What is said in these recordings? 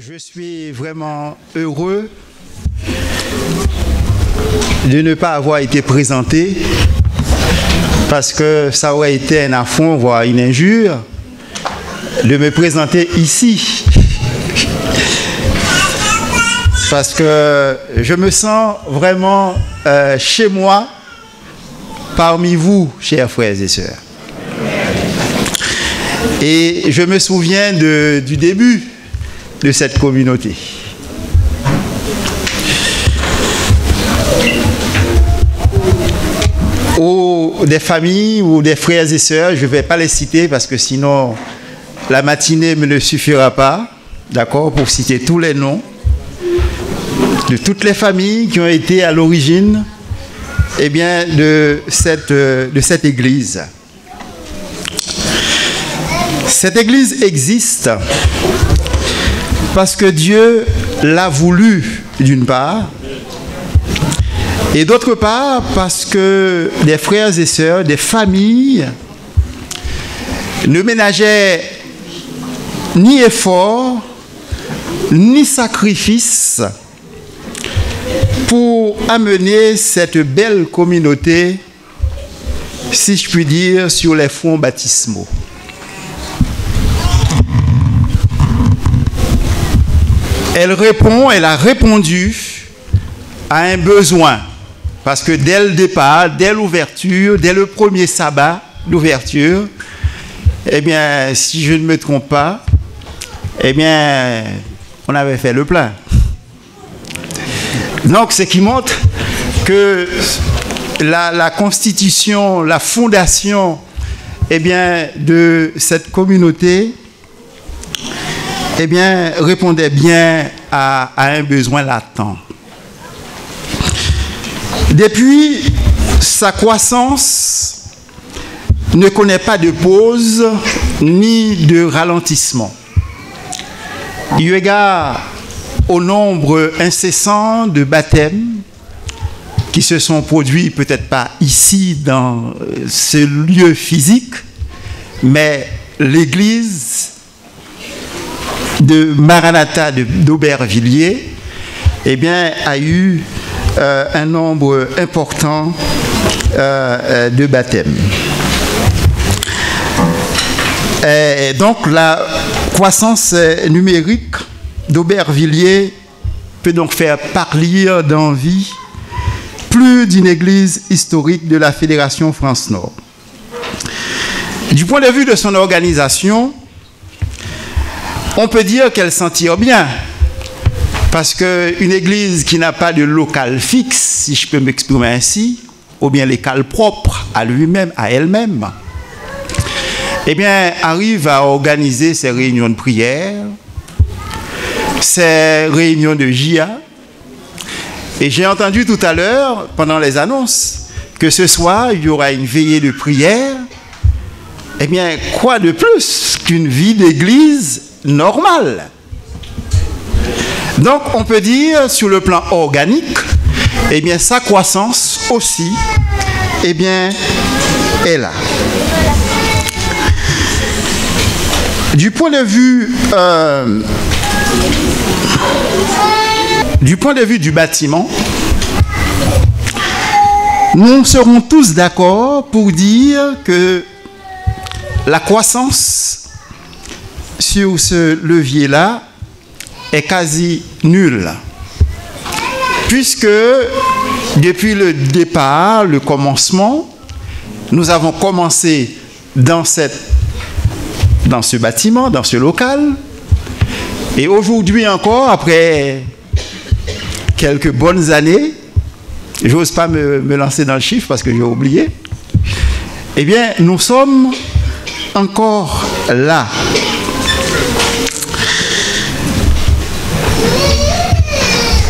Je suis vraiment heureux de ne pas avoir été présenté parce que ça aurait été un affront, voire une injure, de me présenter ici. Parce que je me sens vraiment chez moi, parmi vous, chers frères et sœurs. Et je me souviens du début de cette communauté. Ou des familles ou des frères et sœurs, je ne vais pas les citer parce que sinon la matinée ne me suffira pas, d'accord, pour citer tous les noms de toutes les familles qui ont été à l'origine de cette église. Cette église existe parce que Dieu l'a voulu d'une part, et d'autre part parce que des frères et sœurs, des familles ne ménageaient ni effort, ni sacrifice pour amener cette belle communauté, si je puis dire, sur les fonds baptismaux. Elle a répondu à un besoin. Parce que dès le départ, dès l'ouverture, dès le premier sabbat d'ouverture, si je ne me trompe pas, on avait fait le plein. Donc, ce qui montre que la constitution, la fondation, de cette communauté, répondait bien à un besoin latent. Depuis, sa croissance ne connaît pas de pause ni de ralentissement. Eu égard au nombre incessant de baptêmes qui se sont produits, peut-être pas ici dans ce lieu physique, mais l'église de Maranatha d'Aubervilliers a eu un nombre important de baptêmes. Et donc la croissance numérique d'Aubervilliers peut donc faire pâlir d'envie plus d'une église historique de la Fédération France-Nord. Du point de vue de son organisation, on peut dire qu'elle s'en tire bien. Parce qu'une église qui n'a pas de local fixe, si je peux m'exprimer ainsi, ou bien local propre à lui-même, à elle-même, arrive à organiser ses réunions de prière, ses réunions de JA. Et j'ai entendu tout à l'heure, pendant les annonces, que ce soir, il y aura une veillée de prière. Quoi de plus qu'une vie d'église normale? Donc, on peut dire, sur le plan organique, sa croissance aussi, est là. Du point de vue du bâtiment, nous serons tous d'accord pour dire que la croissance sur ce levier-là est quasi nulle, puisque depuis le départ, le commencement, nous avons commencé dans ce bâtiment, dans ce local, et aujourd'hui encore, après quelques bonnes années, j'ose pas me lancer dans le chiffre parce que j'ai oublié, nous sommes encore là.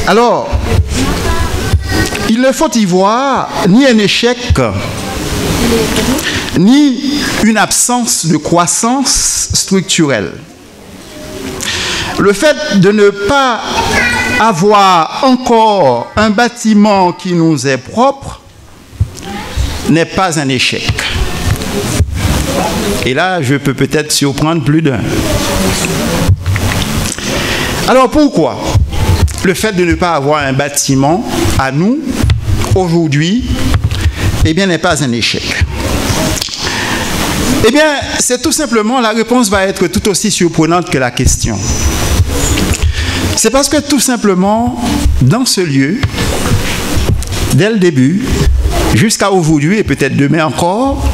Alors, il ne faut y voir ni un échec, ni une absence de croissance structurelle. Le fait de ne pas avoir encore un bâtiment qui nous est propre n'est pas un échec. Et là, je peux peut-être surprendre plus d'un. Alors pourquoi le fait de ne pas avoir un bâtiment à nous, aujourd'hui, eh bien, n'est pas un échec? Eh bien, c'est tout simplement, la réponse va être tout aussi surprenante que la question. C'est parce que tout simplement, dans ce lieu, dès le début, jusqu'à aujourd'hui, et peut-être demain encore,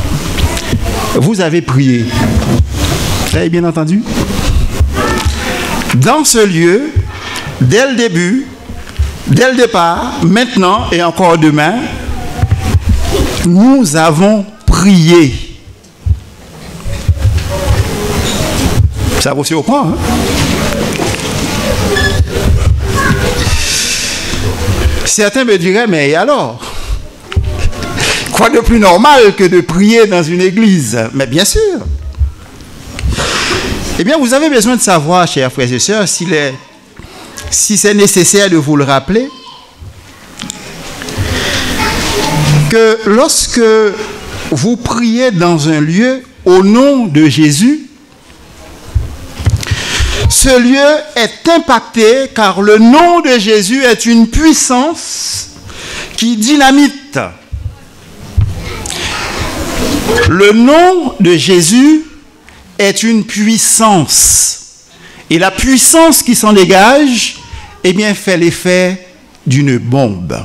vous avez prié. Vous avez bien entendu? Dans ce lieu, dès le début, dès le départ, maintenant et encore demain, nous avons prié. Ça vous surprend, hein? Certains me diraient, mais alors? Quoi de plus normal que de prier dans une église? Mais bien sûr. Eh bien, vous avez besoin de savoir, chers frères et sœurs, si c'est nécessaire de vous le rappeler, que lorsque vous priez dans un lieu au nom de Jésus, ce lieu est impacté car le nom de Jésus est une puissance qui dynamite. Le nom de Jésus est une puissance. Et la puissance qui s'en dégage, eh bien, fait l'effet d'une bombe.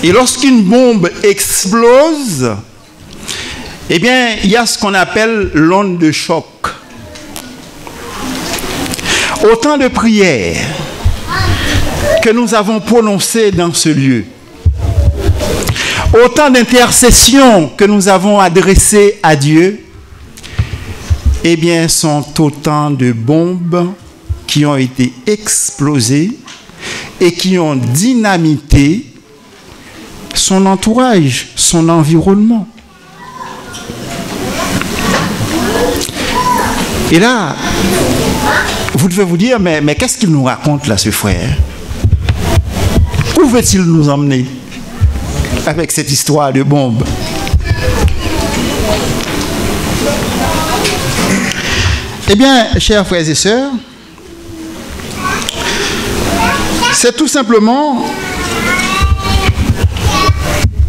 Et lorsqu'une bombe explose, eh bien, il y a ce qu'on appelle l'onde de choc. Autant de prières que nous avons prononcées dans ce lieu, autant d'intercessions que nous avons adressées à Dieu, eh bien, sont autant de bombes qui ont été explosées et qui ont dynamité son entourage, son environnement. Et là, vous devez vous dire, mais qu'est-ce qu'il nous raconte là, ce frère? Où veut-il nous emmener avec cette histoire de bombe? Eh bien, chers frères et sœurs, c'est tout simplement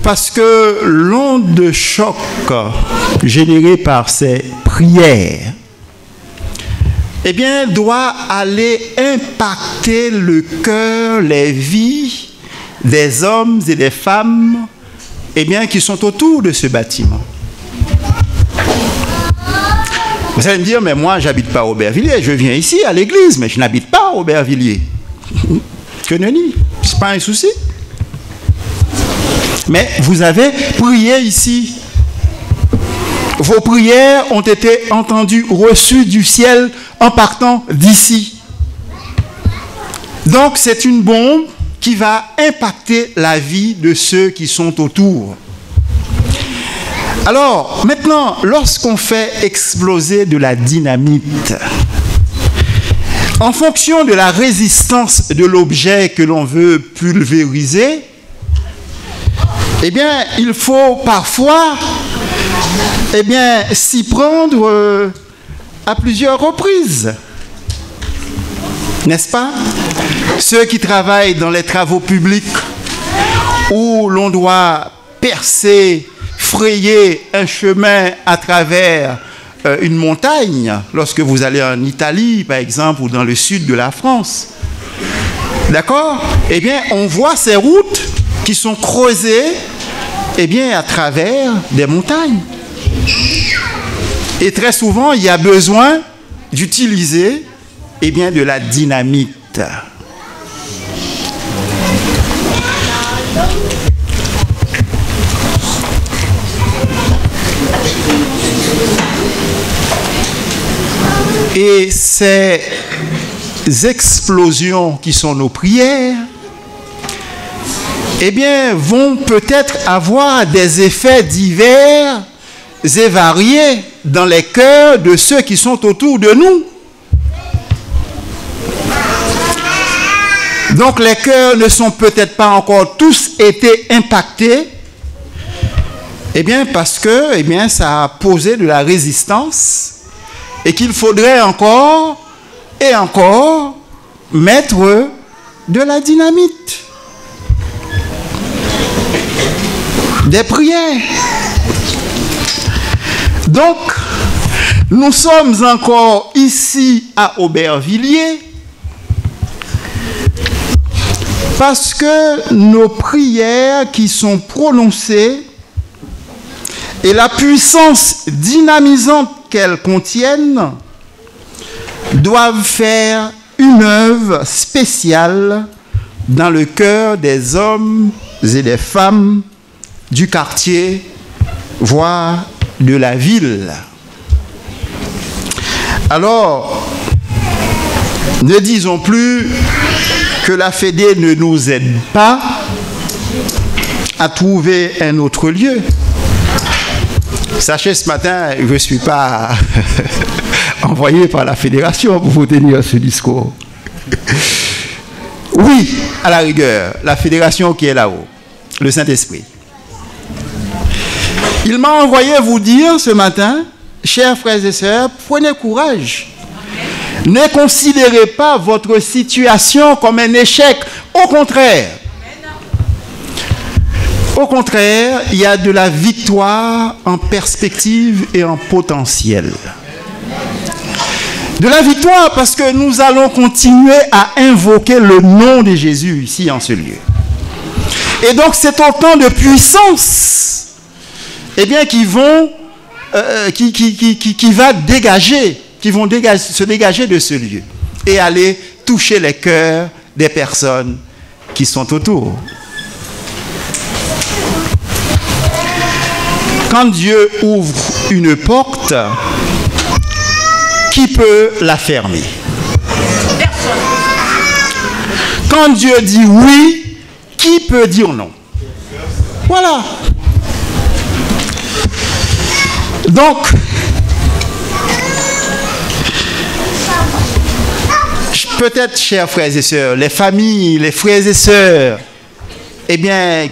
parce que l'onde de choc générée par ces prières, eh bien, doit aller impacter le cœur, les vies des hommes et des femmes, eh bien, qui sont autour de ce bâtiment. Vous allez me dire, mais moi, j'habite pas à Aubervilliers, je viens ici à l'église, mais je n'habite pas à Aubervilliers. Que nenni, c'est pas un souci. Mais vous avez prié ici. Vos prières ont été entendues, reçues du ciel en partant d'ici. Donc, c'est une bombe qui va impacter la vie de ceux qui sont autour. Alors, maintenant, lorsqu'on fait exploser de la dynamite, en fonction de la résistance de l'objet que l'on veut pulvériser, eh bien, il faut parfois s'y prendre à plusieurs reprises. N'est-ce pas? Ceux qui travaillent dans les travaux publics où l'on doit percer, frayer un chemin à travers une montagne, lorsque vous allez en Italie, par exemple, ou dans le sud de la France. D'accord? Eh bien, on voit ces routes qui sont creusées, eh bien, à travers des montagnes. Et très souvent, il y a besoin d'utiliser, eh bien, de la dynamite. Et ces explosions qui sont nos prières, eh bien, vont peut-être avoir des effets divers et variés dans les cœurs de ceux qui sont autour de nous. Donc, les cœurs ne sont peut-être pas encore tous été impactés, eh bien, parce que, eh bien, ça a posé de la résistance et qu'il faudrait encore et encore mettre de la dynamite. Des prières. Donc, nous sommes encore ici à Aubervilliers parce que nos prières qui sont prononcées et la puissance dynamisante qu'elles contiennent doivent faire une œuvre spéciale dans le cœur des hommes et des femmes du quartier, voire de la ville. Alors, ne disons plus que la Fédé ne nous aide pas à trouver un autre lieu. Sachez, ce matin, je ne suis pas envoyé par la Fédération pour vous tenir ce discours. Oui, à la rigueur, la Fédération qui est là-haut, le Saint-Esprit. Il m'a envoyé vous dire ce matin, chers frères et sœurs, prenez courage. Ne considérez pas votre situation comme un échec. Au contraire. Au contraire, il y a de la victoire en perspective et en potentiel. De la victoire parce que nous allons continuer à invoquer le nom de Jésus ici en ce lieu. Et donc c'est autant de puissance qui vont se dégager de ce lieu et aller toucher les cœurs des personnes qui sont autour. Quand Dieu ouvre une porte, qui peut la fermer? Personne. Quand Dieu dit oui, qui peut dire non? Voilà. Donc, peut-être, chers frères et sœurs, les familles, les frères et sœurs,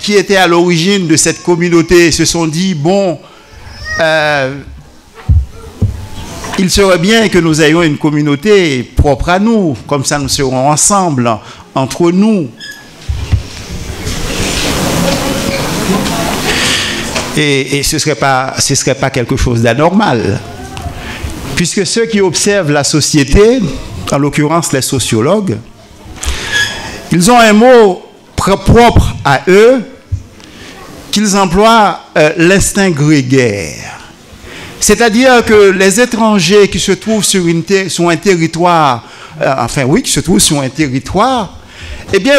qui étaient à l'origine de cette communauté se sont dit, bon, il serait bien que nous ayons une communauté propre à nous, comme ça nous serons ensemble, entre nous. Et ce serait pas quelque chose d'anormal. Puisque ceux qui observent la société, en l'occurrence les sociologues, ils ont un mot propre à eux qu'ils emploient, l'instinct grégaire. C'est-à-dire que les étrangers qui se trouvent sur un territoire, qui se trouvent sur un territoire,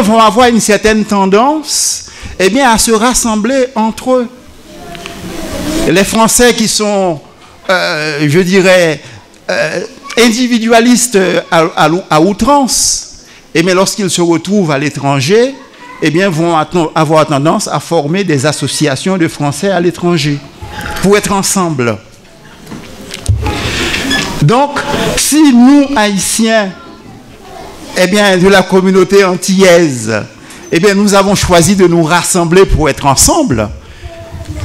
vont avoir une certaine tendance, à se rassembler entre eux. Les Français qui sont, individualistes à outrance, lorsqu'ils se retrouvent à l'étranger, vont avoir tendance à former des associations de Français à l'étranger pour être ensemble. Donc, si nous, Haïtiens, de la communauté antillaise, nous avons choisi de nous rassembler pour être ensemble,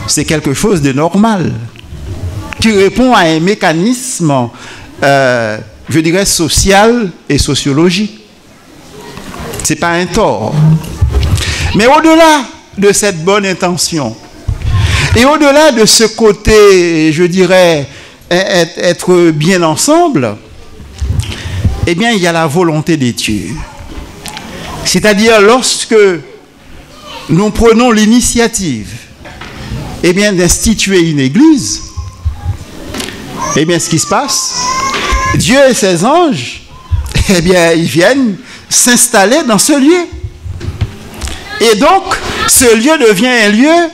c'est quelque chose de normal, qui répond à un mécanisme, social et sociologique. Ce n'est pas un tort. Mais au-delà de cette bonne intention, et au-delà de ce côté, être bien ensemble, il y a la volonté des dieux. C'est-à-dire, lorsque nous prenons l'initiative d'instituer une église, ce qui se passe, Dieu et ses anges, ils viennent s'installer dans ce lieu. Et donc, ce lieu devient un lieu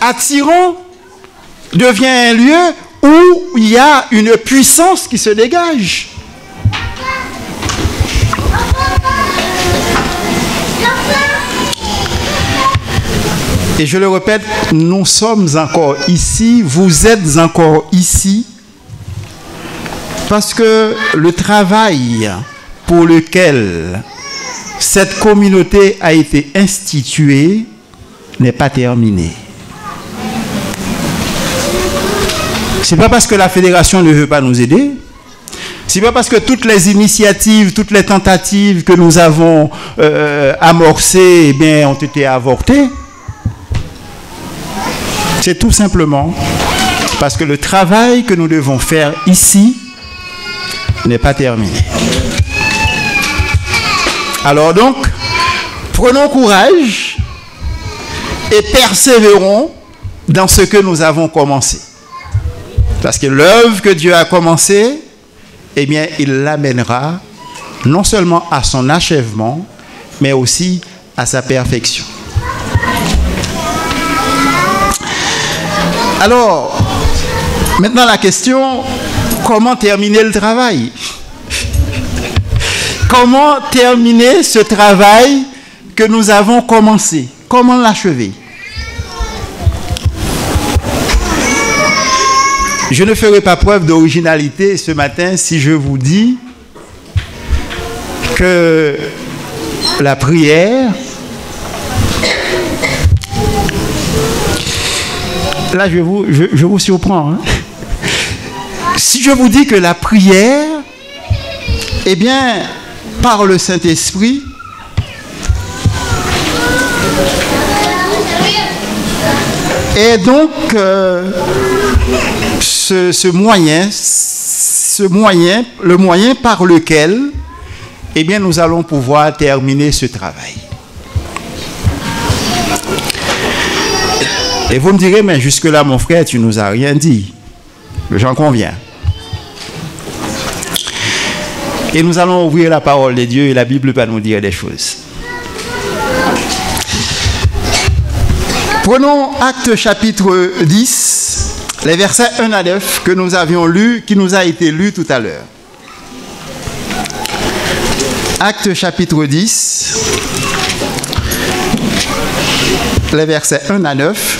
attirant, devient un lieu où il y a une puissance qui se dégage. Et je le répète, nous sommes encore ici, vous êtes encore ici, parce que le travail pour lequel cette communauté a été instituée n'est pas terminé. Ce n'est pas parce que la fédération ne veut pas nous aider, Ce n'est pas parce que toutes les initiatives, toutes les tentatives que nous avons amorcées, eh bien, ont été avortées. C'est tout simplement parce que le travail que nous devons faire ici n'est pas terminé. Alors donc, prenons courage et persévérons dans ce que nous avons commencé. Parce que l'œuvre que Dieu a commencée, eh bien, il l'amènera non seulement à son achèvement, mais aussi à sa perfection. Alors, maintenant la question, comment terminer le travail? Comment terminer ce travail que nous avons commencé? Comment l'achever? Je ne ferai pas preuve d'originalité ce matin si je vous dis que la prière, là je vous surprends, hein? Si je vous dis que la prière, eh bien, par le Saint-Esprit, est donc le moyen par lequel, eh bien, nous allons pouvoir terminer ce travail. Et vous me direz, mais jusque-là, mon frère, tu nous as rien dit. J'en conviens. Et nous allons ouvrir la parole de Dieu et la Bible va nous dire des choses. Prenons Actes chapitre 10, les versets 1 à 9 que nous avions lus, qui nous a été lu tout à l'heure. Actes chapitre 10, les versets 1 à 9.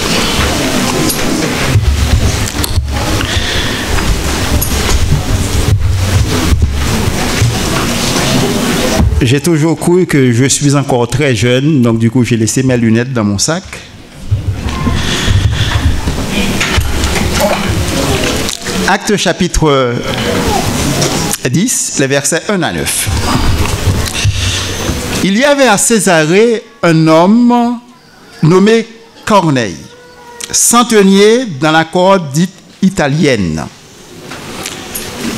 J'ai toujours cru que je suis encore très jeune, donc du coup j'ai laissé mes lunettes dans mon sac. Actes chapitre 10, les versets 1 à 9. Il y avait à Césarée un homme nommé Corneille, centenier dans la cohorte dite italienne.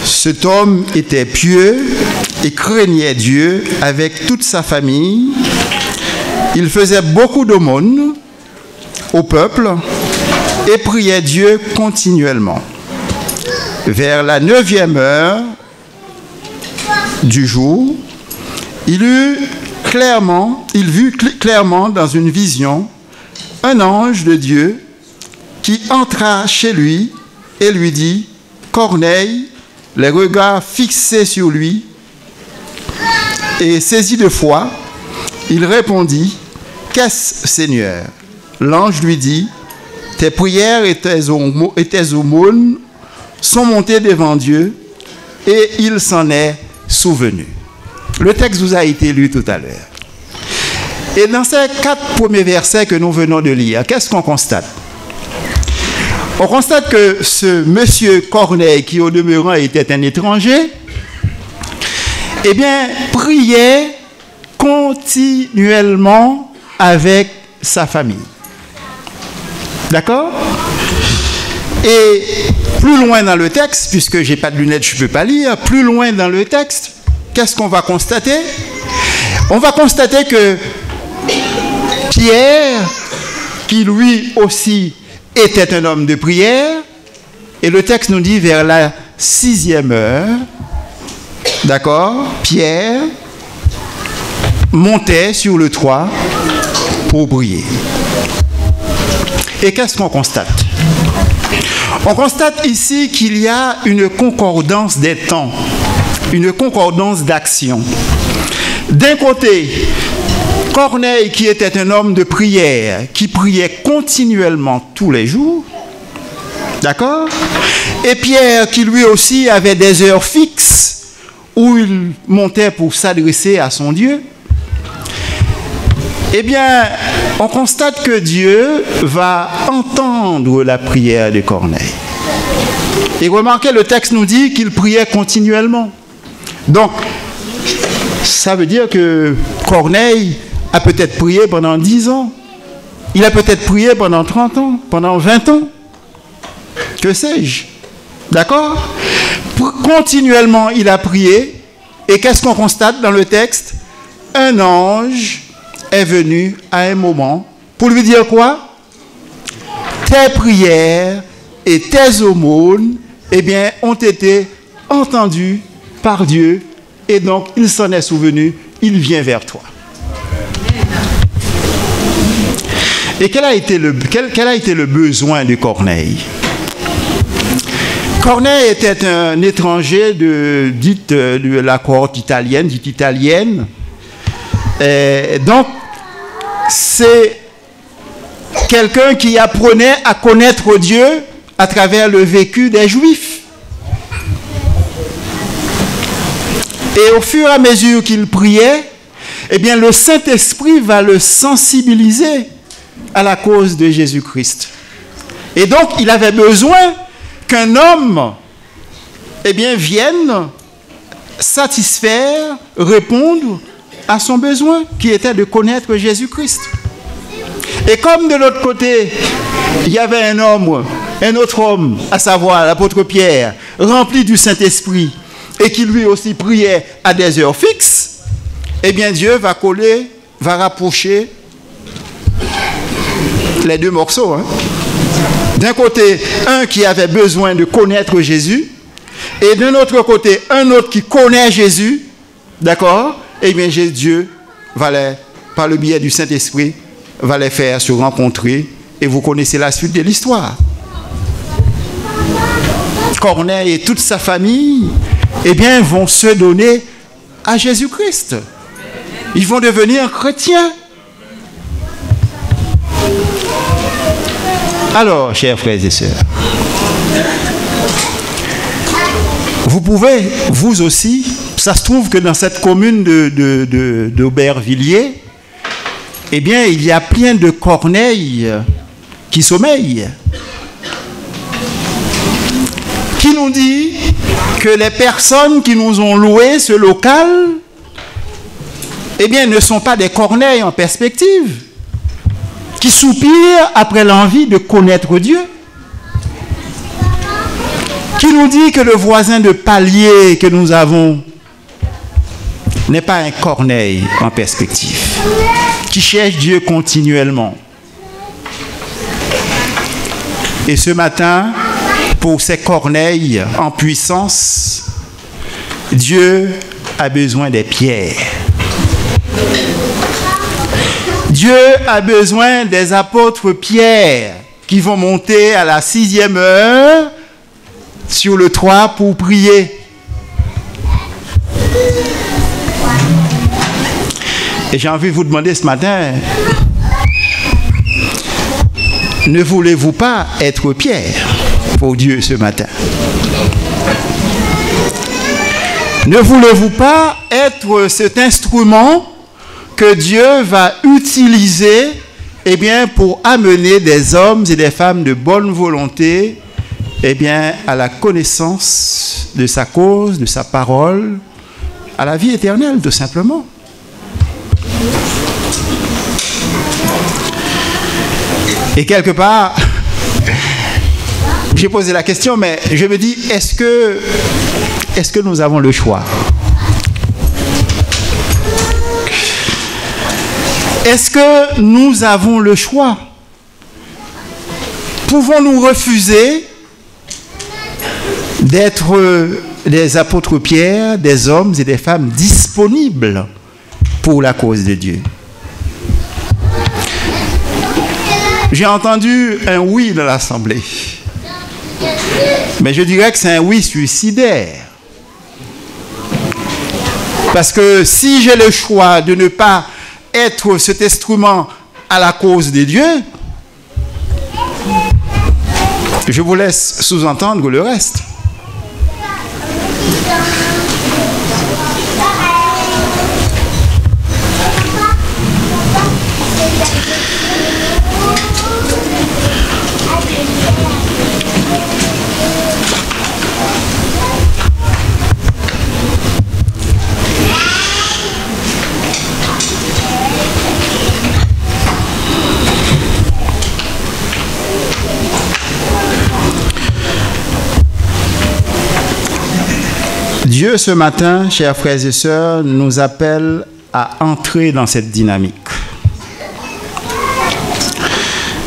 Cet homme était pieux et craignait Dieu avec toute sa famille. Il faisait beaucoup d'aumônes au peuple et priait Dieu continuellement. Vers la 9e heure du jour, il vit clairement dans une vision un ange de Dieu qui entra chez lui et lui dit « Corneille », les regards fixés sur lui, et saisi de foi, il répondit « Qu'est-ce, Seigneur ?» L'ange lui dit « Tes prières et tes aumônes sont montées devant Dieu, et il s'en est souvenu. » Le texte vous a été lu tout à l'heure. Et dans ces 4 premiers versets que nous venons de lire, qu'est-ce qu'on constate? On constate que ce monsieur Corneille, qui au demeurant était un étranger, eh bien, priait continuellement avec sa famille. D'accord? Et plus loin dans le texte, puisque je n'ai pas de lunettes, je ne peux pas lire, plus loin dans le texte, qu'est-ce qu'on va constater? On va constater que Pierre, qui lui aussi était un homme de prière, et le texte nous dit vers la 6e heure, d'accord, Pierre montait sur le toit pour prier. Et qu'est-ce qu'on constate? On constate ici qu'il y a une concordance des temps, une concordance d'action. D'un côté, Corneille, qui était un homme de prière, qui priait continuellement tous les jours, d'accord? Et Pierre, qui lui aussi avait des heures fixes où il montait pour s'adresser à son Dieu. Eh bien, on constate que Dieu va entendre la prière de Corneille. Et remarquez, le texte nous dit qu'il priait continuellement. Donc, ça veut dire que Corneille a peut-être prié pendant 10 ans. Il a peut-être prié pendant 30 ans, pendant 20 ans. Que sais-je? D'accord? Continuellement, il a prié. Et qu'est-ce qu'on constate dans le texte? Un ange est venu à un moment pour lui dire quoi? Tes prières et tes aumônes, eh bien, ont été entendues par Dieu. Et donc, il s'en est souvenu, il vient vers toi. Et quel a été le besoin de Corneille? Corneille était un étranger de la cohorte italienne, dite italienne. Donc, c'est quelqu'un qui apprenait à connaître Dieu à travers le vécu des Juifs. Et au fur et à mesure qu'il priait, eh bien, le Saint-Esprit va le sensibiliser à la cause de Jésus-Christ. Et donc, il avait besoin qu'un homme, eh bien, vienne satisfaire, répondre à son besoin, qui était de connaître Jésus-Christ. Et comme de l'autre côté, il y avait un autre homme, à savoir l'apôtre Pierre, rempli du Saint-Esprit, et qui lui aussi priait à des heures fixes, eh bien Dieu va rapprocher les deux morceaux. Hein. D'un côté, un qui avait besoin de connaître Jésus, et d'un autre côté, un autre qui connaît Jésus, d'accord? Eh bien Dieu va par le biais du Saint-Esprit, va les faire se rencontrer, et vous connaissez la suite de l'histoire. Corneille et toute sa famille, eh bien, vont se donner à Jésus-Christ. Ils vont devenir chrétiens. Alors, chers frères et sœurs, vous pouvez, vous aussi, ça se trouve que dans cette commune d'Aubervilliers, eh bien, il y a plein de Corneilles qui sommeillent. Qui nous dit que les personnes qui nous ont loué ce local, eh bien, ne sont pas des Corneilles en perspective, qui soupirent après l'envie de connaître Dieu. Qui nous dit que le voisin de palier que nous avons n'est pas un Corneille en perspective, qui cherche Dieu continuellement. Et ce matin, pour ces Corneilles en puissance, Dieu a besoin des pierres. Dieu a besoin des apôtres Pierre qui vont monter à la 6e heure sur le toit pour prier. Et j'ai envie de vous demander ce matin, ne voulez-vous pas être Pierre pour Dieu ce matin? Ne voulez-vous pas être cet instrument que Dieu va utiliser, eh bien, pour amener des hommes et des femmes de bonne volonté, eh bien, à la connaissance de sa cause, de sa parole, à la vie éternelle, tout simplement. Et quelque part, j'ai posé la question, mais je me dis, est-ce que nous avons le choix? Est-ce que nous avons le choix? Pouvons-nous refuser d'être des apôtres Pierre, des hommes et des femmes disponibles pour la cause de Dieu? J'ai entendu un oui dans l'Assemblée. Mais je dirais que c'est un oui suicidaire. Parce que si j'ai le choix de ne pas être cet instrument à la cause de Dieu, je vous laisse sous-entendre le reste. Dieu, ce matin, chers frères et sœurs, nous appelle à entrer dans cette dynamique.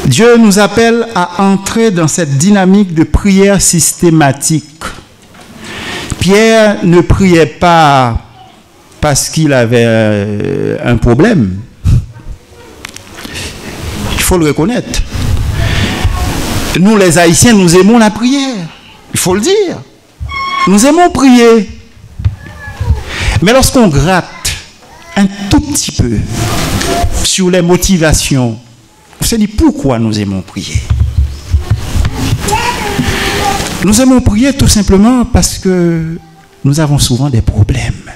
Dieu nous appelle à entrer dans cette dynamique de prière systématique. Pierre ne priait pas parce qu'il avait un problème. Il faut le reconnaître. Nous, les Haïtiens, nous aimons la prière. Il faut le dire. Nous aimons prier. Mais lorsqu'on gratte un tout petit peu sur les motivations, on se dit pourquoi nous aimons prier. Nous aimons prier tout simplement parce que nous avons souvent des problèmes.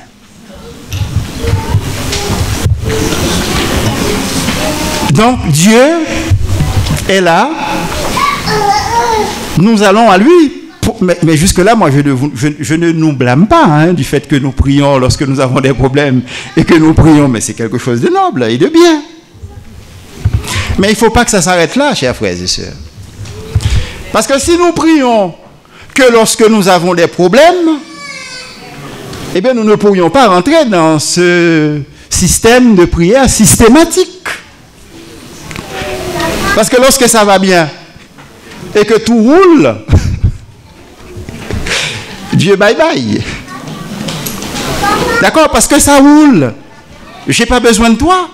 Donc Dieu est là. Nous allons à lui. Mais jusque-là, moi, je ne nous blâme pas du fait que nous prions lorsque nous avons des problèmes et que nous prions. Mais c'est quelque chose de noble et de bien. Mais il ne faut pas que ça s'arrête là, chers frères et sœurs. Parce que si nous prions que lorsque nous avons des problèmes, eh bien, nous ne pourrions pas rentrer dans ce système de prière systématique. Parce que lorsque ça va bien et que tout roule, Dieu bye bye. D'accord? Parce que ça roule. Je n'ai pas besoin de toi.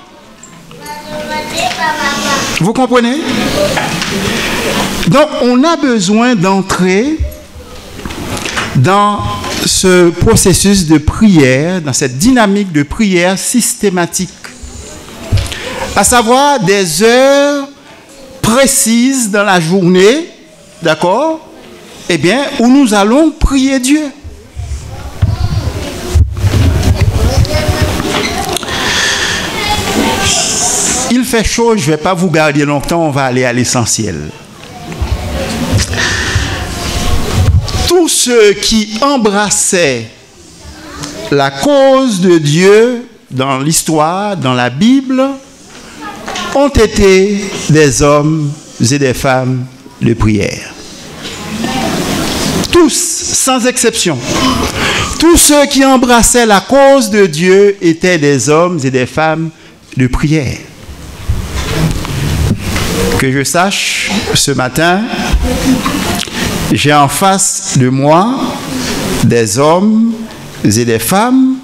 Vous comprenez? Donc, on a besoin d'entrer dans ce processus de prière, dans cette dynamique de prière systématique. À savoir des heures précises dans la journée, d'accord? Eh bien, où nous allons prier Dieu. Il fait chaud, je ne vais pas vous garder longtemps, on va aller à l'essentiel. Tous ceux qui embrassaient la cause de Dieu dans l'histoire, dans la Bible, ont été des hommes et des femmes de prière. Tous, sans exception. Tous ceux qui embrassaient la cause de Dieu étaient des hommes et des femmes de prière. Que je sache, ce matin, j'ai en face de moi des hommes et des femmes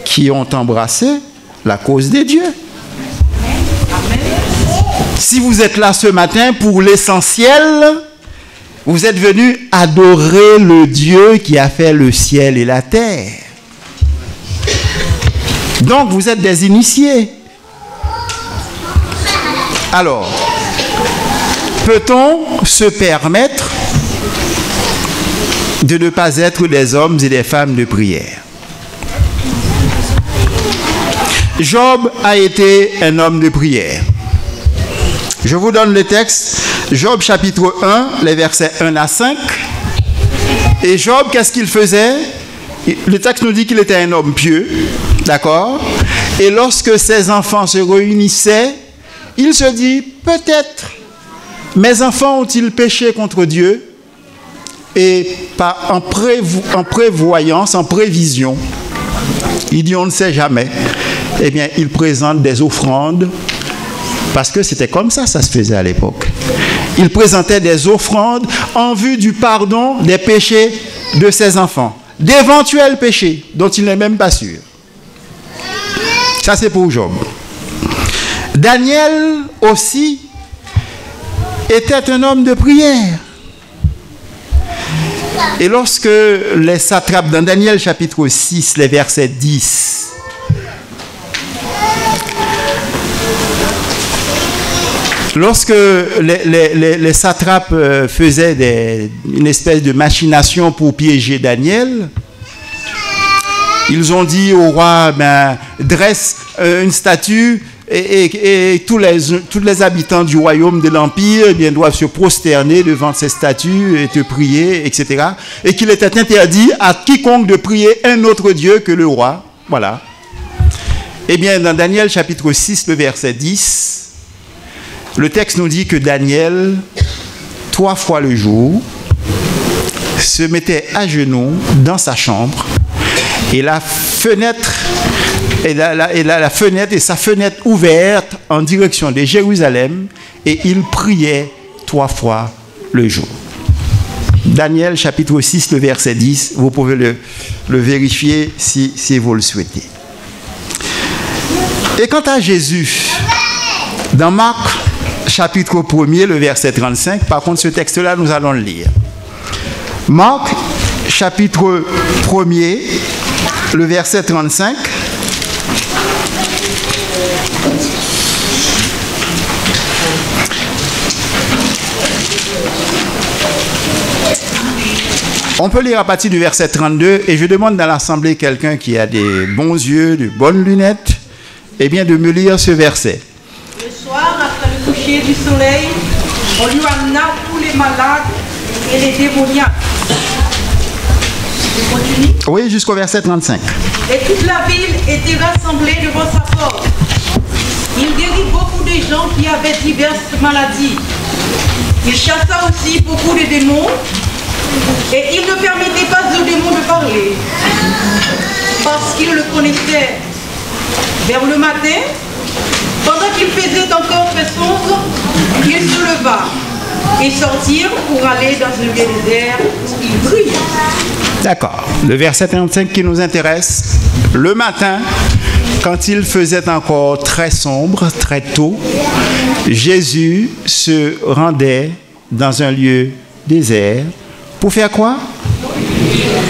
qui ont embrassé la cause de Dieu. Si vous êtes là ce matin pour l'essentiel, vous êtes venus adorer le Dieu qui a fait le ciel et la terre. Donc vous êtes des initiés. Alors, peut-on se permettre de ne pas être des hommes et des femmes de prière? Job a été un homme de prière. Je vous donne le texte, Job chapitre 1, les versets 1 à 5. Et Job, qu'est-ce qu'il faisait? Le texte nous dit qu'il était un homme pieux, d'accord? Et lorsque ses enfants se réunissaient, il se dit, peut-être, mes enfants ont-ils péché contre Dieu? Et en prévoyance, en prévision, il dit, on ne sait jamais. Eh bien, il présente des offrandes. Parce que c'était comme ça se faisait à l'époque. Il présentait des offrandes en vue du pardon des péchés de ses enfants. D'éventuels péchés dont il n'est même pas sûr. Ça, c'est pour Job. Daniel aussi était un homme de prière. Et lorsque les satrapes, dans Daniel chapitre 6, les versets 10, lorsque les satrapes faisaient une espèce de machination pour piéger Daniel, ils ont dit au roi, dresse une statue et tous les habitants du royaume de l'Empire doivent se prosterner devant cette statue et te prier, etc. Et qu'il était interdit à quiconque de prier un autre Dieu que le roi. Voilà. Eh bien, dans Daniel chapitre 6, le verset 10, le texte nous dit que Daniel, 3 fois le jour, se mettait à genoux dans sa chambre Et la fenêtre, et sa fenêtre ouverte en direction de Jérusalem, et il priait 3 fois le jour. Daniel chapitre 6, le verset 10, vous pouvez le vérifier si vous le souhaitez. Et quant à Jésus, dans Marc chapitre 1er, le verset 35, par contre ce texte-là, nous allons le lire. Marc chapitre 1er, le verset 35. On peut lire à partir du verset 32 et je demande dans l'assemblée quelqu'un qui a des bons yeux, de bonnes lunettes, eh bien de me lire ce verset. Le soir, après le coucher du soleil, on lui amena tous les malades et les démoniaques. Je continue. Oui, jusqu'au verset 35. Et toute la ville était rassemblée devant sa porte. Il guérit beaucoup de gens qui avaient diverses maladies. Il chassa aussi beaucoup de démons. Et il ne permettait pas aux démons de parler, parce qu'il le connaissait. Vers le matin, pendant qu'il faisait encore très sombre, il se leva et sortirent pour aller dans un lieu désert où il priait. D'accord. Le verset 35 qui nous intéresse. Le matin, quand il faisait encore très sombre, très tôt, Jésus se rendait dans un lieu désert. Pour faire quoi?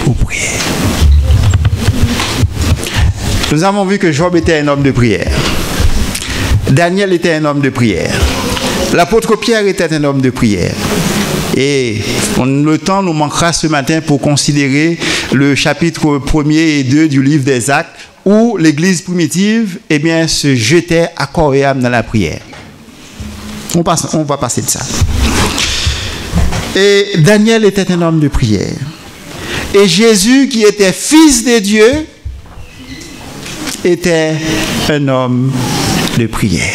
Pour prier. Nous avons vu que Job était un homme de prière. Daniel était un homme de prière. L'apôtre Pierre était un homme de prière. Et le temps nous manquera ce matin pour considérer le chapitre 1er et 2 du livre des Actes où l'Église primitive eh bien, se jetait à corps et âme dans la prière. On va passer de ça. Et Daniel était un homme de prière. Et Jésus, qui était fils de Dieu, était un homme de prière.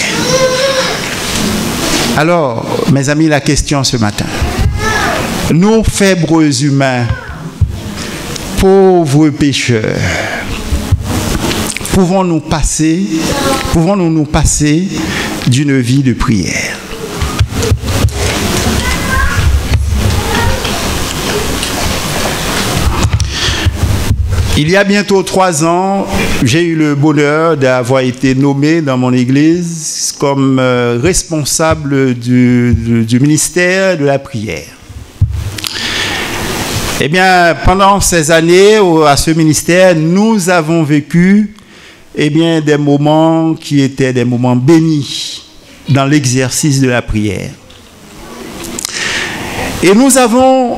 Alors, mes amis, la question ce matin. Nous, faibles humains, pauvres pécheurs, pouvons-nous nous passer d'une vie de prière? Il y a bientôt 3 ans, j'ai eu le bonheur d'avoir été nommé dans mon église comme responsable du ministère de la prière. Eh bien, pendant ces années à ce ministère, nous avons vécu eh bien, des moments qui étaient des moments bénis dans l'exercice de la prière. Et nous avons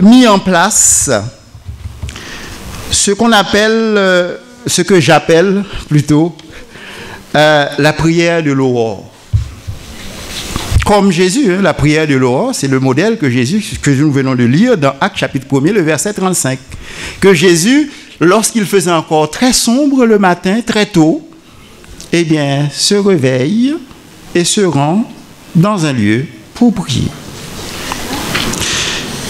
mis en place ce qu'on appelle, ce que j'appelle plutôt, la prière de l'aurore. Comme Jésus, la prière de l'aurore, c'est le modèle que nous venons de lire dans Actes chapitre 1er, le verset 35. Que Jésus, lorsqu'il faisait encore très sombre le matin, très tôt, eh bien, se réveille et se rend dans un lieu pour prier.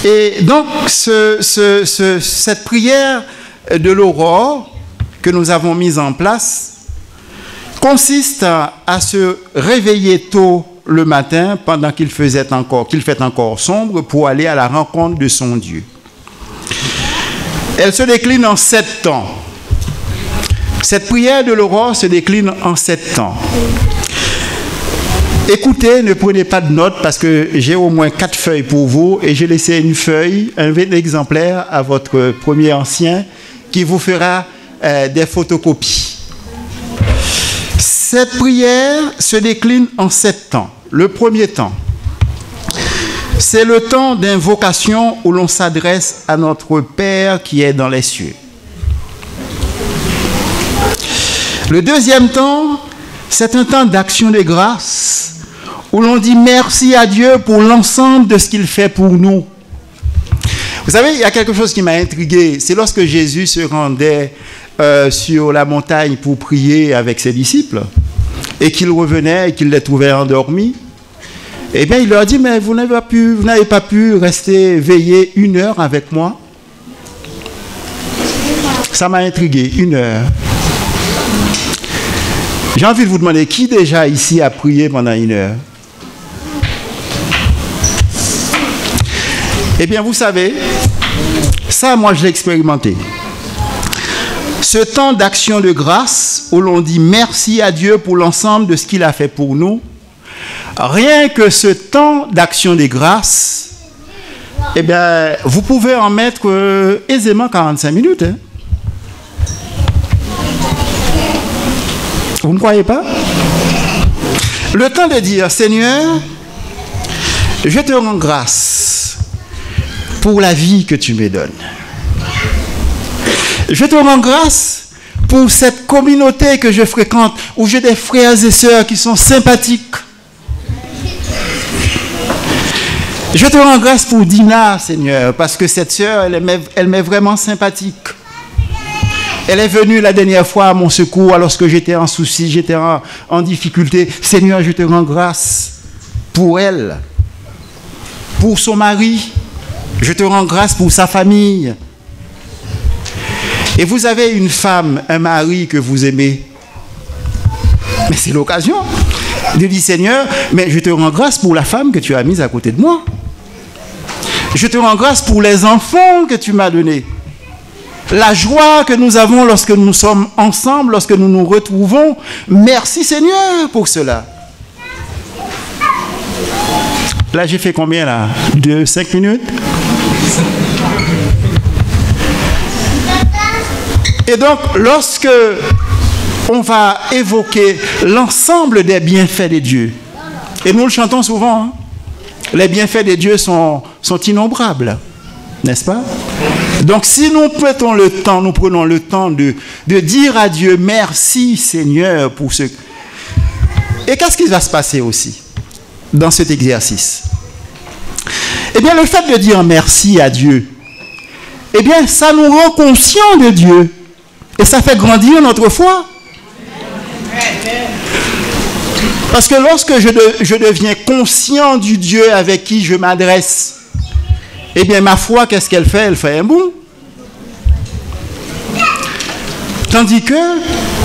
Et donc, cette prière de l'aurore que nous avons mise en place consiste à se réveiller tôt le matin pendant qu'il fait encore sombre pour aller à la rencontre de son Dieu. Elle se décline en 7 temps. Cette prière de l'aurore se décline en 7 temps. Écoutez, ne prenez pas de notes parce que j'ai au moins 4 feuilles pour vous et j'ai laissé une feuille, un exemplaire à votre premier ancien qui vous fera des photocopies. Cette prière se décline en 7 temps. Le premier temps, c'est le temps d'invocation où l'on s'adresse à notre Père qui est dans les cieux. Le deuxième temps, c'est un temps d'action de grâce où l'on dit merci à Dieu pour l'ensemble de ce qu'il fait pour nous. Vous savez, il y a quelque chose qui m'a intrigué. C'est lorsque Jésus se rendait sur la montagne pour prier avec ses disciples et qu'il revenait et qu'il les trouvait endormis. Eh bien, il leur dit, mais vous n'avez pas pu rester veillé 1 heure avec moi. Ça m'a intrigué, 1 heure. J'ai envie de vous demander, qui déjà ici a prié pendant 1 heure? Eh bien, vous savez, ça, moi, je l'ai expérimenté. Ce temps d'action de grâce, où l'on dit merci à Dieu pour l'ensemble de ce qu'il a fait pour nous, rien que ce temps d'action de grâce, eh bien, vous pouvez en mettre aisément 45 minutes. Hein. Vous ne croyez pas? Le temps de dire, Seigneur, je te rends grâce pour la vie que tu me donnes. Je te rends grâce pour cette communauté que je fréquente, où j'ai des frères et sœurs qui sont sympathiques. Je te rends grâce pour Dina, Seigneur, parce que cette sœur, elle m'est vraiment sympathique. Elle est venue la dernière fois à mon secours lorsque j'étais en souci, j'étais en difficulté. Seigneur, je te rends grâce pour elle, pour son mari. Je te rends grâce pour sa famille. Et vous avez une femme, un mari que vous aimez. Mais c'est l'occasion de dire, Seigneur, mais je te rends grâce pour la femme que tu as mise à côté de moi. Je te rends grâce pour les enfants que tu m'as donnés. La joie que nous avons lorsque nous sommes ensemble, lorsque nous nous retrouvons. Merci Seigneur pour cela. Là, j'ai fait combien là? 5 minutes? Et donc, lorsque on va évoquer l'ensemble des bienfaits de Dieu, et nous le chantons souvent, hein, les bienfaits de Dieu sont innombrables, n'est-ce pas? Donc, si nous prenons le temps de dire à Dieu, merci Seigneur pour ce... Et qu'est-ce qui va se passer aussi dans cet exercice? Eh bien, le fait de dire merci à Dieu, eh bien, ça nous rend conscients de Dieu. Et ça fait grandir notre foi. Parce que lorsque je deviens conscient du Dieu avec qui je m'adresse, eh bien, ma foi, qu'est-ce qu'elle fait? Elle fait un boom. Tandis que,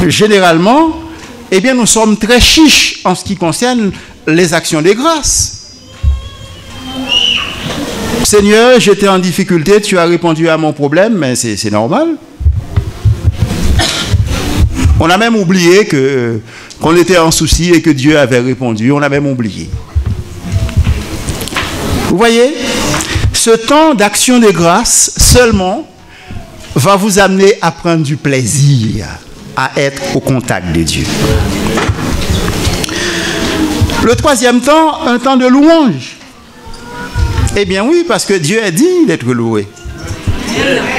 généralement, eh bien, nous sommes très chiches en ce qui concerne les actions des grâces. Seigneur, j'étais en difficulté, tu as répondu à mon problème, mais c'est normal. On a même oublié qu'on était en souci et que Dieu avait répondu. On a même oublié. Vous voyez, ce temps d'action de grâce seulement va vous amener à prendre du plaisir à être au contact de Dieu. Le troisième temps, un temps de louange. Eh bien oui, parce que Dieu est digne d'être loué.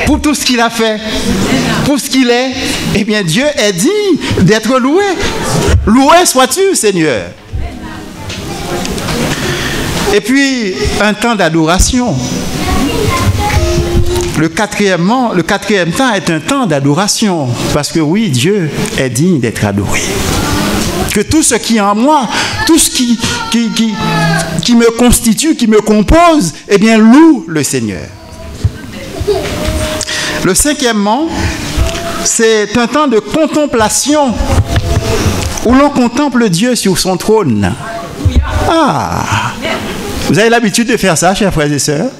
Pour tout ce qu'il a fait, pour ce qu'il est, eh bien Dieu est digne d'être loué. Loué sois-tu, Seigneur. Et puis, un temps d'adoration. Le quatrième temps est un temps d'adoration. Parce que oui, Dieu est digne d'être adoré. Que tout ce qui est en moi, tout ce qui me constitue, qui me compose, eh bien, loue le Seigneur. Le cinquièmement, c'est un temps de contemplation où l'on contemple Dieu sur son trône. Ah! Vous avez l'habitude de faire ça, chers frères et sœurs?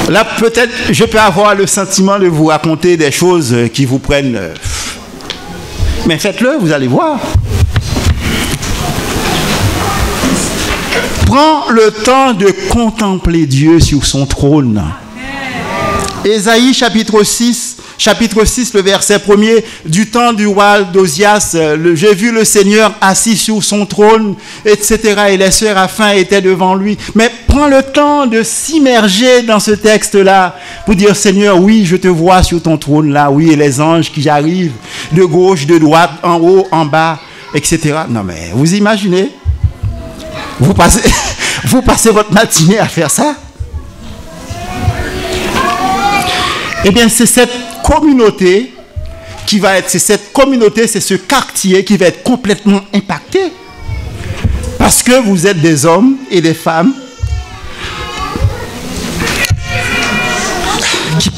Là, peut-être, je peux avoir le sentiment de vous raconter des choses qui vous prennent... Mais faites-le, vous allez voir. Prends le temps de contempler Dieu sur son trône. Ésaïe chapitre 6, le verset 1er, du temps du roi d'Ozias, j'ai vu le Seigneur assis sur son trône, etc. Et les séraphins étaient devant lui. Mais prends le temps de s'immerger dans ce texte-là pour dire, Seigneur, oui, je te vois sur ton trône là, oui, et les anges qui arrivent de gauche, de droite, en haut, en bas, etc. Non mais, vous imaginez? Vous passez votre matinée à faire ça? Eh bien, c'est cette communauté c'est ce quartier qui va être complètement impacté. Parce que vous êtes des hommes et des femmes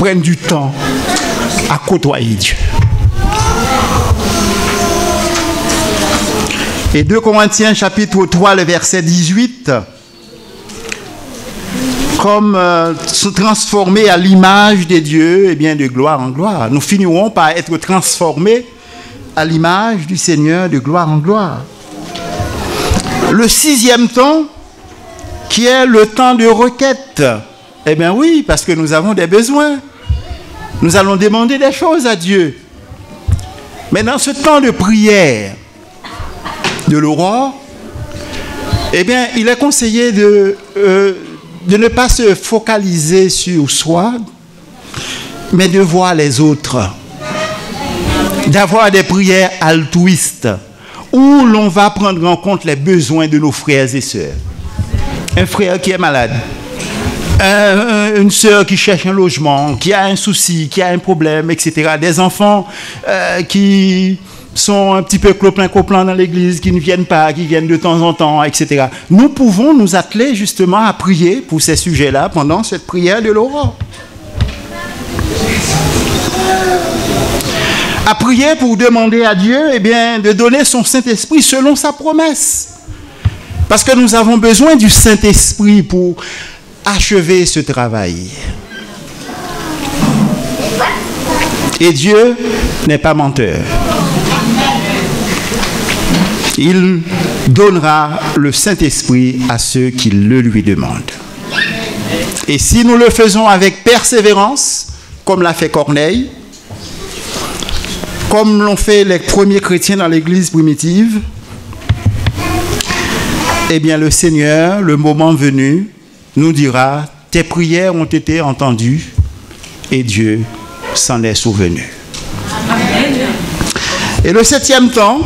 prenne du temps à côtoyer Dieu. Et 2 Corinthiens chapitre 3, le verset 18, comme se transformer à l'image des dieux, et bien de gloire en gloire. Nous finirons par être transformés à l'image du Seigneur de gloire en gloire. Le 6e temps, qui est le temps de requête. Eh bien oui, parce que nous avons des besoins. Nous allons demander des choses à Dieu. Mais dans ce temps de prière de l'aurore, eh bien, il est conseillé de ne pas se focaliser sur soi, mais de voir les autres. D'avoir des prières altruistes, où l'on va prendre en compte les besoins de nos frères et sœurs. Un frère qui est malade, une sœur qui cherche un logement, qui a un souci, qui a un problème, etc. Des enfants qui sont un petit peu clopin-clopin dans l'église, qui ne viennent pas, qui viennent de temps en temps, etc. Nous pouvons nous atteler justement à prier pour ces sujets-là pendant cette prière de l'aurore. À prier pour demander à Dieu, eh bien, de donner son Saint-Esprit selon sa promesse. Parce que nous avons besoin du Saint-Esprit pour achever ce travail. Et Dieu n'est pas menteur. Il donnera le Saint-Esprit à ceux qui le lui demandent. Et si nous le faisons avec persévérance, comme l'a fait Corneille, comme l'ont fait les premiers chrétiens dans l'église primitive, eh bien le Seigneur, le moment venu, nous dira, tes prières ont été entendues et Dieu s'en est souvenu. Et le 7e temps,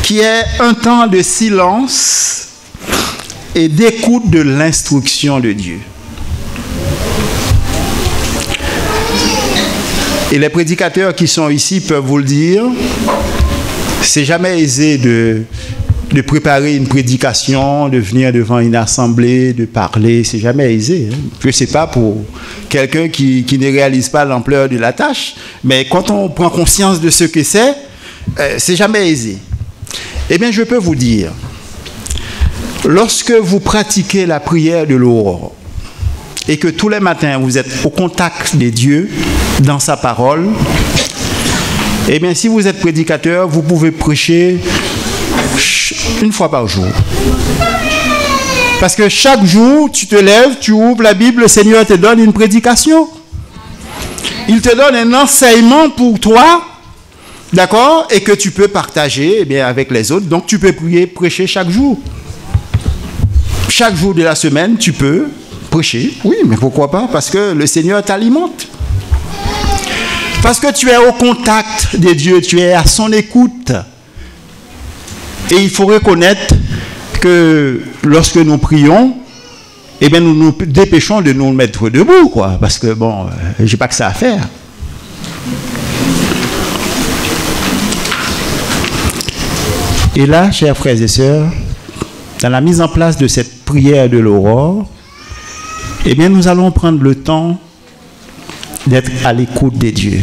qui est un temps de silence et d'écoute de l'instruction de Dieu. Et les prédicateurs qui sont ici peuvent vous le dire, c'est jamais aisé de préparer une prédication, de venir devant une assemblée, de parler, c'est jamais aisé. Je ne sais pas pour quelqu'un qui ne réalise pas l'ampleur de la tâche, mais quand on prend conscience de ce que c'est jamais aisé. Eh bien, je peux vous dire, lorsque vous pratiquez la prière de l'aurore et que tous les matins vous êtes au contact des dieux dans sa parole, eh bien, si vous êtes prédicateur, vous pouvez prêcher une fois par jour. Parce que chaque jour, tu te lèves, tu ouvres la Bible, le Seigneur te donne une prédication. Il te donne un enseignement pour toi, d'accord, et que tu peux partager avec les autres. Donc, tu peux prêcher chaque jour. Chaque jour de la semaine, tu peux prêcher. Oui, mais pourquoi pas? Parce que le Seigneur t'alimente. Parce que tu es au contact de Dieu, tu es à son écoute. Et il faut reconnaître que lorsque nous prions, eh bien nous nous dépêchons de nous mettre debout, quoi. Parce que bon, j'ai pas que ça à faire. Et là, chers frères et sœurs, dans la mise en place de cette prière de l'aurore, eh bien nous allons prendre le temps d'être à l'écoute de Dieu,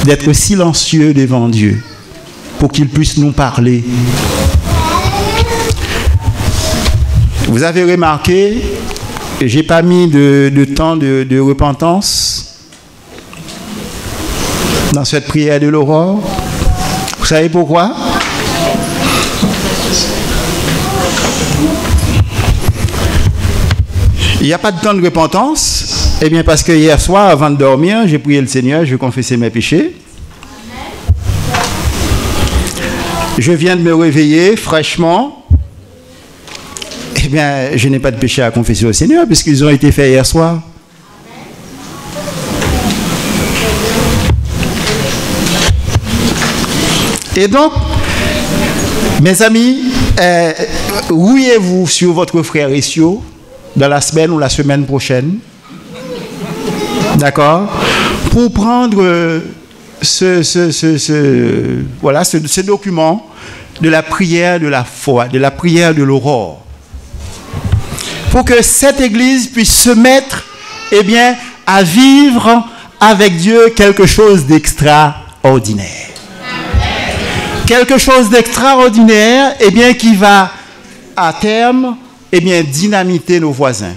d'être silencieux devant Dieu, pour qu'il puisse nous parler. Vous avez remarqué, je n'ai pas mis de temps de repentance dans cette prière de l'aurore. Vous savez pourquoi? Il n'y a pas de temps de repentance. Eh bien, parce que hier soir, avant de dormir, j'ai prié le Seigneur, je confessais mes péchés. Je viens de me réveiller fraîchement. Eh bien, je n'ai pas de péché à confesser au Seigneur puisqu'ils ont été faits hier soir. Et donc, mes amis, rouillez-vous sur votre frère Essio dans la semaine ou la semaine prochaine. D'accord? Pour prendre ce document de la prière de la foi, de la prière de l'aurore, pour que cette église puisse se mettre à vivre avec Dieu quelque chose d'extraordinaire. Quelque chose d'extraordinaire, eh bien, qui va, à terme, eh bien, dynamiter nos voisins,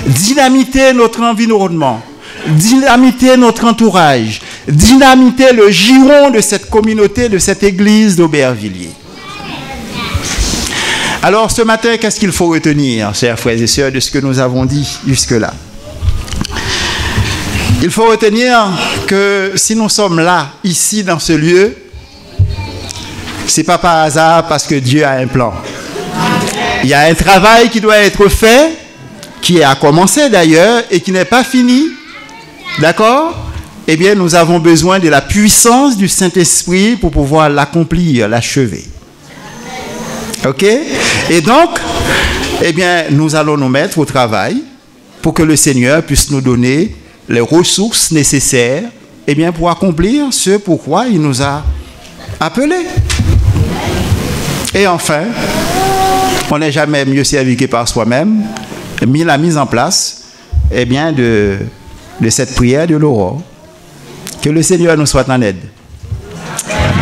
dynamiter notre environnement, dynamiter notre entourage, dynamiter le giron de cette communauté, de cette église d'Aubervilliers. Alors, ce matin, qu'est-ce qu'il faut retenir, chers frères et sœurs, de ce que nous avons dit jusque-là? Il faut retenir que si nous sommes là, ici, dans ce lieu, ce n'est pas par hasard, parce que Dieu a un plan. Il y a un travail qui doit être fait, qui a commencé d'ailleurs, et qui n'est pas fini. D'accord? Eh bien, nous avons besoin de la puissance du Saint-Esprit pour pouvoir l'accomplir, l'achever. OK? Et donc, eh bien, nous allons nous mettre au travail pour que le Seigneur puisse nous donner les ressources nécessaires, eh bien, pour accomplir ce pourquoi il nous a appelés. Et enfin, on n'est jamais mieux servi que par soi-même, la mise en place, eh bien, de cette prière de l'aurore. Que le Seigneur nous soit en aide. Amen.